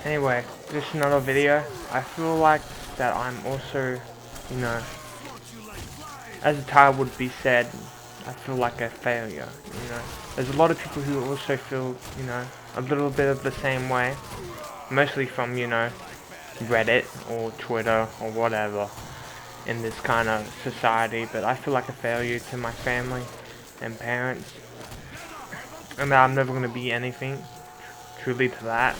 Anyway, just another video. I feel like that I'm also, you know, as the title would be said, I feel like a failure, you know. There's a lot of people who also feel, you know, a little bit of the same way. Mostly from, you know, Reddit or Twitter or whatever in this kind of society. But I feel like a failure to my family and parents. And that I'm never going to be anything truly to that.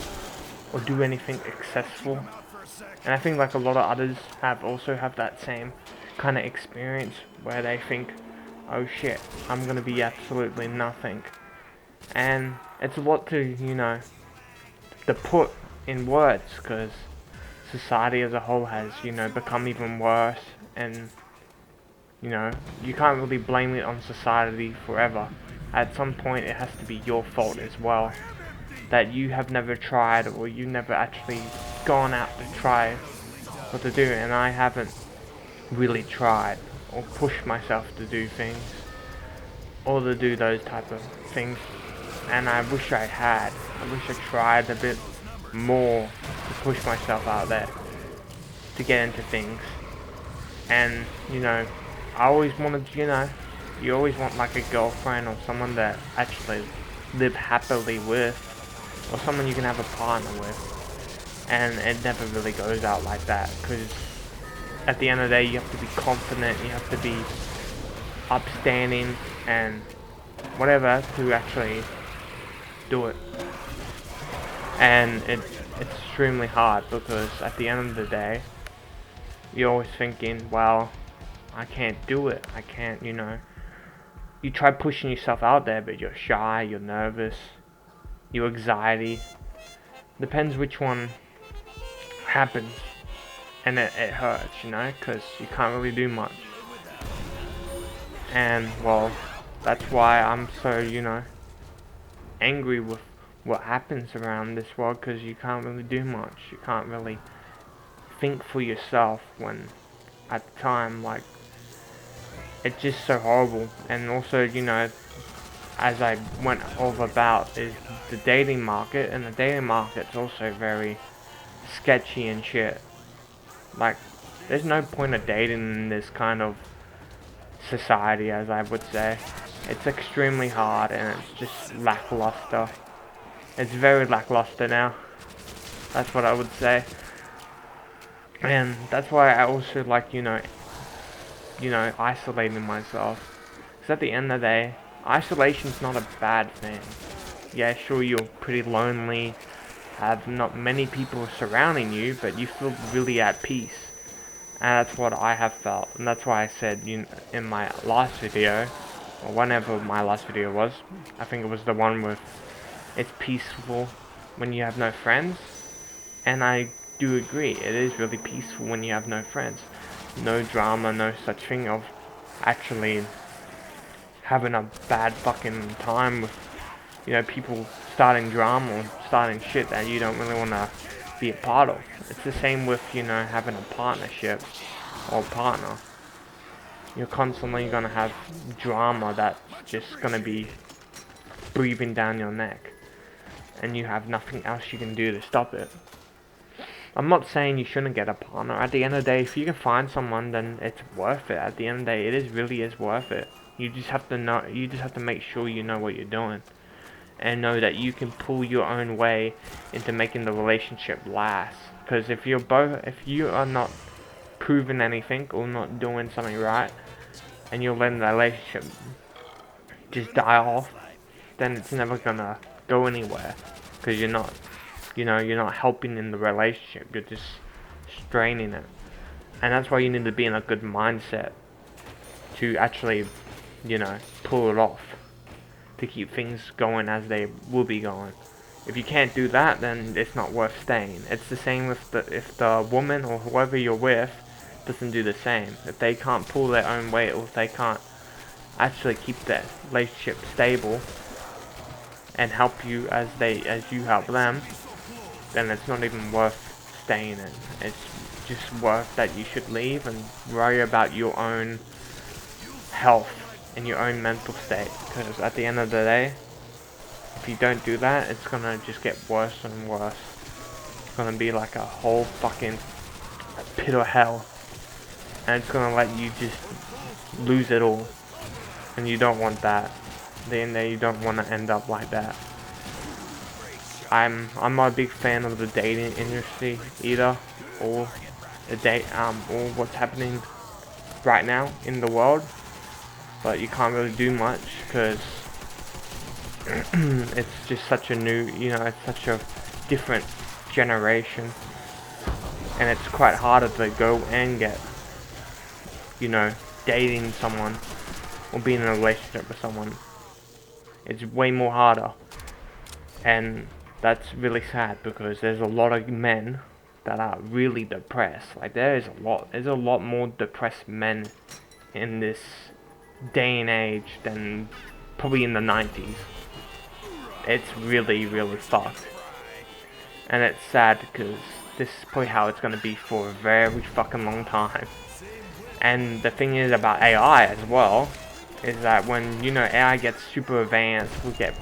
Or do anything successful. And I think like a lot of others also have that same kind of experience where they think, oh shit, I'm gonna be absolutely nothing. And it's a lot to, you know, to put in words, because society as a whole has, you know, become even worse. And, you know, you can't really blame it on society forever. At some point it has to be your fault as well, that you have never tried, or you never actually gone out to try what to do. And I haven't really tried or pushed myself to do things, or to do those type of things. And I wish I had. I wish I tried a bit more to push myself out there to get into things. And, you know, I always wanted, you know, you always want like a girlfriend or someone that actually live happily with, or someone you can have a partner with. And it never really goes out like that, because at the end of the day you have to be confident, you have to be upstanding and whatever to actually do it. And it's extremely hard, because at the end of the day you're always thinking, well, I can't do it, I can't, you know. You try pushing yourself out there, but you're shy, you're nervous, you're anxiety. Depends which one happens. And it hurts, you know, because you can't really do much. And, well, that's why I'm so, you know, angry with what happens around this world, because you can't really do much. You can't really think for yourself when, at the time, like, it's just so horrible. And also, you know, as I went over about, is the dating market, and the dating market's also very sketchy and shit. Like, there's no point of dating in this kind of society, as I would say. It's extremely hard, and it's just lackluster. It's very lackluster now. That's what I would say. And that's why I also like, you know, isolating myself. Because at the end of the day, isolation's not a bad thing. Yeah, sure, you're pretty lonely, have not many people surrounding you, but you feel really at peace. And that's what I have felt. And that's why I said, you know, in my last video, or whenever my last video was, I think it was the one with it's peaceful when you have no friends. And I do agree, it is really peaceful when you have no friends. No drama, no such thing of actually having a bad fucking time with, you know, people starting drama or starting shit that you don't really want to be a part of. It's the same with, you know, having a partnership or partner. You're constantly gonna have drama that's just gonna be breathing down your neck, and you have nothing else you can do to stop it. I'm not saying you shouldn't get a partner. At the end of the day, if you can find someone, then it's worth it. At the end of the day, it really is worth it. You just have to know. You just have to make sure you know what you're doing, and know that you can pull your own way into making the relationship last. Because if you are not proving anything or not doing something right, and you're letting the relationship just die off, then it's never gonna go anywhere. Because you're not, you know, you're not helping in the relationship. You're just straining it. And that's why you need to be in a good mindset to actually, you know, pull it off, to keep things going as they will be going. If you can't do that, then it's not worth staying. It's the same with if the woman or whoever you're with doesn't do the same. If they can't pull their own weight, or if they can't actually keep that relationship stable and help you as you help them, then it's not even worth staying in. It's just worth that you should leave and worry about your own health and your own mental state. Because at the end of the day, if you don't do that, it's gonna just get worse and worse. gonna be like a whole fucking pit of hell, and it's gonna let you just lose it all, and you don't want that. Then you don't want to end up like that. I'm not a big fan of the dating industry either, or or what's happening right now in the world. But you can't really do much because it's just such a new, it's such a different generation, and it's quite harder to go and get, dating someone or being in a relationship with someone. It's way more harder, and that's really sad because there's a lot of men that are really depressed. Like there's a lot more depressed men in this day and age than probably in the 90s. It's really, really fucked. And it's sad because this is probably how it's going to be for a very fucking long time. And the thing is about AI as well, is that when, AI gets super advanced, we'll get,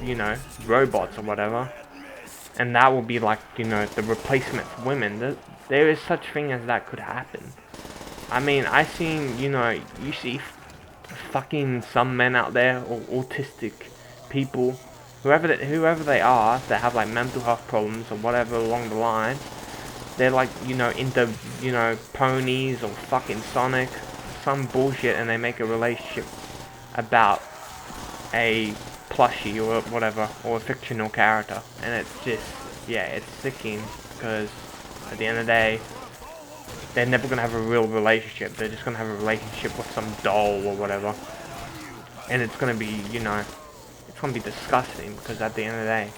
robots or whatever. And that will be like, the replacement for women. There is such thing as that could happen. I mean, I seen, you see fucking some men out there, or autistic people, whoever they are, that have like mental health problems or whatever along the line. They're like, into, ponies or fucking Sonic, some bullshit, and they make a relationship about a plushie or whatever, or a fictional character, and it's just, yeah, it's sickening, because at the end of the day, they're never gonna have a real relationship. They're just gonna have a relationship with some doll or whatever, and it's gonna be, it's gonna be disgusting, because at the end of the day,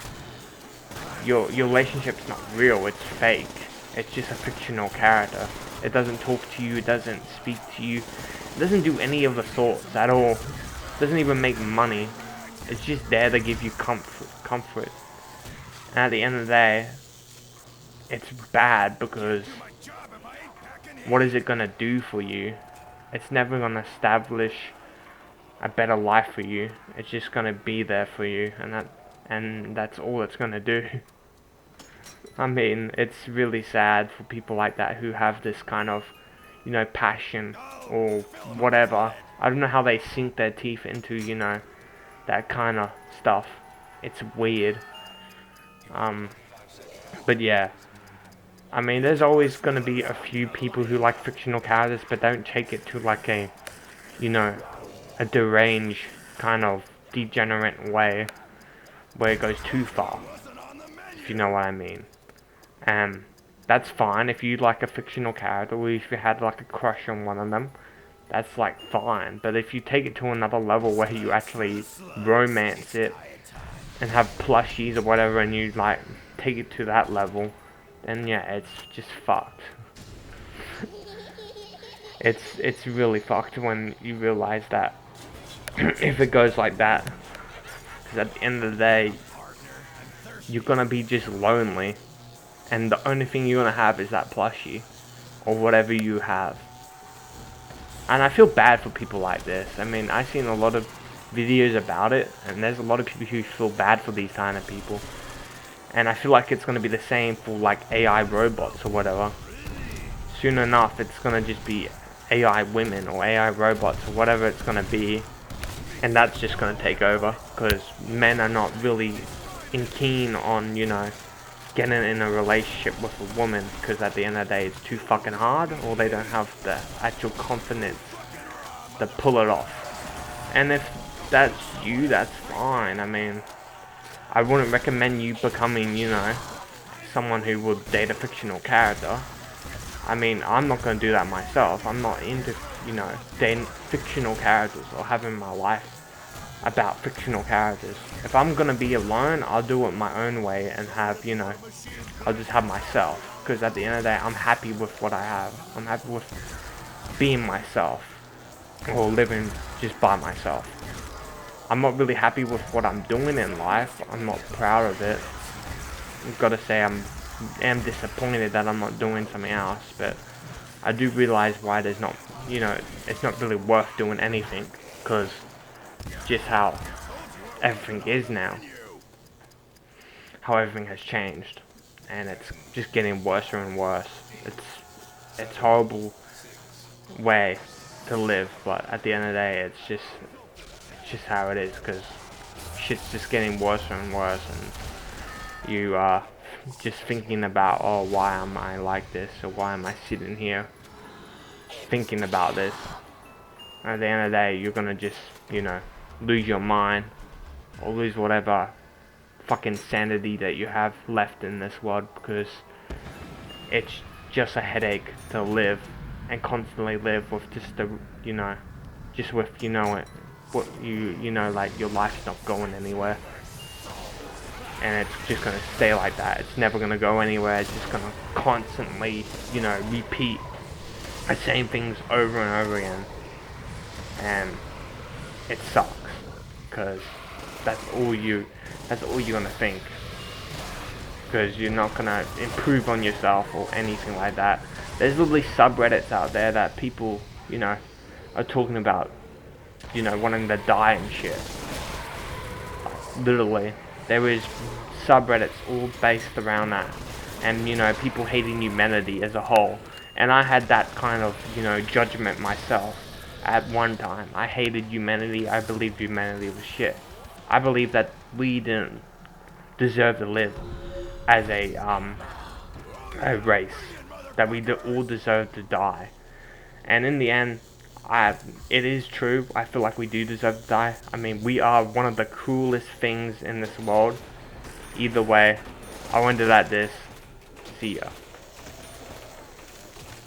your relationship's not real. It's fake. It's just a fictional character. It doesn't talk to you. It doesn't speak to you. It doesn't do any of the sorts at all. It doesn't even make money. It's just there to give you comfort. And at the end of the day, it's bad, because what is it gonna do for you? It's never gonna establish a better life for you. It's just gonna be there for you, and that's all it's gonna do. I mean, it's really sad for people like that who have this kind of, passion or whatever. I don't know how they sink their teeth into, that kind of stuff. It's weird. But yeah. I mean, there's always going to be a few people who like fictional characters, but don't take it to like a, a deranged kind of degenerate way, where it goes too far, if you know what I mean. That's fine if you like a fictional character, or if you had like a crush on one of them, that's like fine. But if you take it to another level where you actually romance it and have plushies or whatever, and you like take it to that level, then yeah, it's just fucked. It's really fucked when you realize that if it goes like that, because at the end of the day, you're gonna be just lonely, and the only thing you're gonna have is that plushie, or whatever you have. And I feel bad for people like this. I mean, I've seen a lot of videos about it, and there's a lot of people who feel bad for these kind of people. And I feel like it's gonna be the same for like AI robots or whatever. Soon enough, it's gonna just be AI women or AI robots or whatever it's gonna be, and that's just gonna take over, because men are not really keen on, getting in a relationship with a woman, because at the end of the day it's too fucking hard, or they don't have the actual confidence to pull it off. And if that's you, that's fine. I mean, I wouldn't recommend you becoming, someone who would date a fictional character. I mean, I'm not going to do that myself. I'm not into, dating fictional characters or having my life about fictional characters. If I'm going to be alone, I'll do it my own way and have, I'll just have myself. Because at the end of the day, I'm happy with what I have. I'm happy with being myself, or living just by myself. I'm not really happy with what I'm doing in life. I'm not proud of it. I've got to say I am disappointed that I'm not doing something else, but I do realize why there's not, it's not really worth doing anything, because just how everything is now, how everything has changed. and it's just getting worse and worse. It's horrible way to live, but at the end of the day, it's just how it is, because shit's just getting worse and worse, and you are just thinking about, oh, why am I like this, or why am I sitting here thinking about this. At the end of the day, you're gonna just, lose your mind, or lose whatever fucking sanity that you have left in this world, because it's just a headache to live and constantly live with just the, just with, what like your life's not going anywhere, and it's just gonna stay like that. It's never gonna go anywhere. It's just gonna constantly, repeat the same things over and over again, and it sucks, because that's all you're gonna think, because you're not gonna improve on yourself or anything like that. There's literally subreddits out there that people, are talking about, wanting to die and shit. Literally, there is subreddits all based around that, and people hating humanity as a whole. And I had that kind of, judgment myself at one time. I hated humanity. I believed humanity was shit. I believed that we didn't deserve to live as a race. That we all deserve to die. And in the end, it is true. I feel like we do deserve to die. I mean, we are one of the coolest things in this world. Either way, I wanted to let this. See ya.